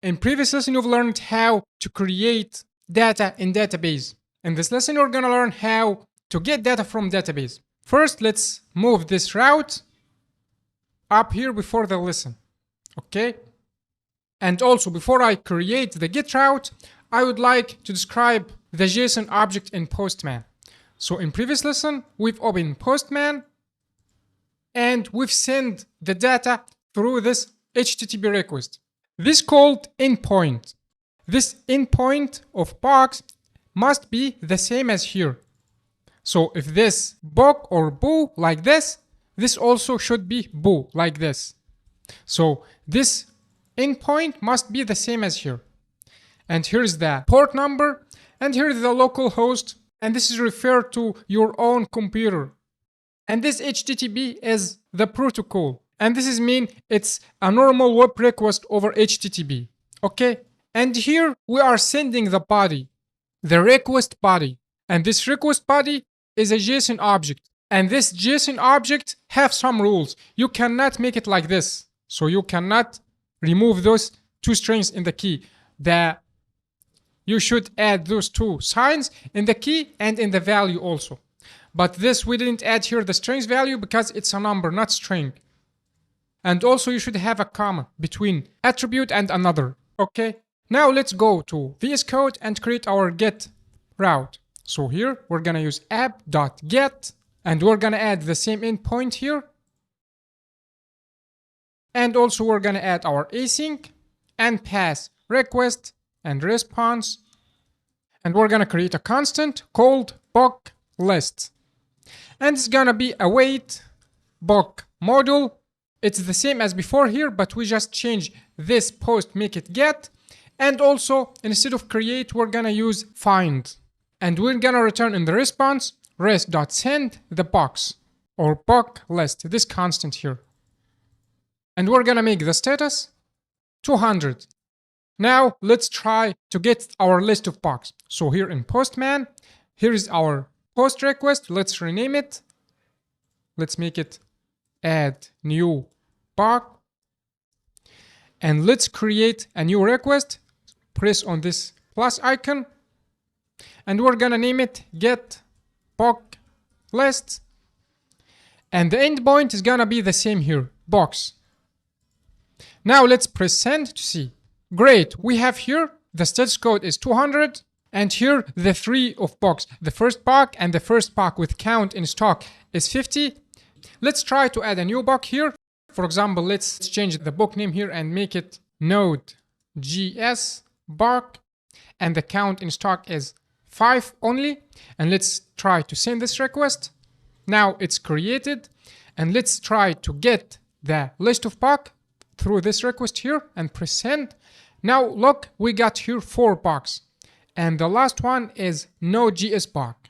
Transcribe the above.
In previous lesson, you've learned how to create data in database. In this lesson, you're gonna learn how to get data from database. First, let's move this route up here before the lesson, okay? And also, before I create the get route, I would like to describe the JSON object in Postman. So in previous lesson, we've opened Postman and we've sent the data through this HTTP request. This called endpoint. This endpoint of box must be the same as here. So if this book or boo like this also should be boo like this. So this endpoint must be the same as here. And here's the port number, and here's the local host, and this is referred to your own computer. And this HTTP is the protocol, and this is mean it's a normal web request over HTTP, okay? And here we are sending the body, the request body, and this request body is a JSON object, and this JSON object have some rules. You cannot make it like this, so you cannot remove those two strings in the key. You should add those two signs in the key and in the value also. But this we didn't add here the strings value because it's a number, not string. And also you should have a comma between attribute and another, okay? Now let's go to VS Code and create our get route. So here we're gonna use app.get and we're gonna add the same endpoint here. And also we're gonna add our async and pass request and response. And we're gonna create a constant called book list. And it's gonna be await book module. It's the same as before here, but we just change this post, make it get. And also instead of create, we're gonna use find. And we're gonna return in the response res.send the box or book list, this constant here. And we're gonna make the status 200. Now let's try to get our list of box. So here in Postman, here is our post request. Let's rename it. Let's make it add new box. And let's create a new request. Press on this plus icon. And we're gonna name it get box list. And the endpoint is gonna be the same here, box. Now let's press send to see. Great, we have here the status code is 200 and here the three of box. The first box and the first box with count in stock is 50. Let's try to add a new box here. For example, let's change the book name here and make it Node.js box and the count in stock is 5 only. And let's try to send this request. Now it's created and let's try to get the list of box through this request here and press send. Now look, we got here 4 box and the last one is Node.js box.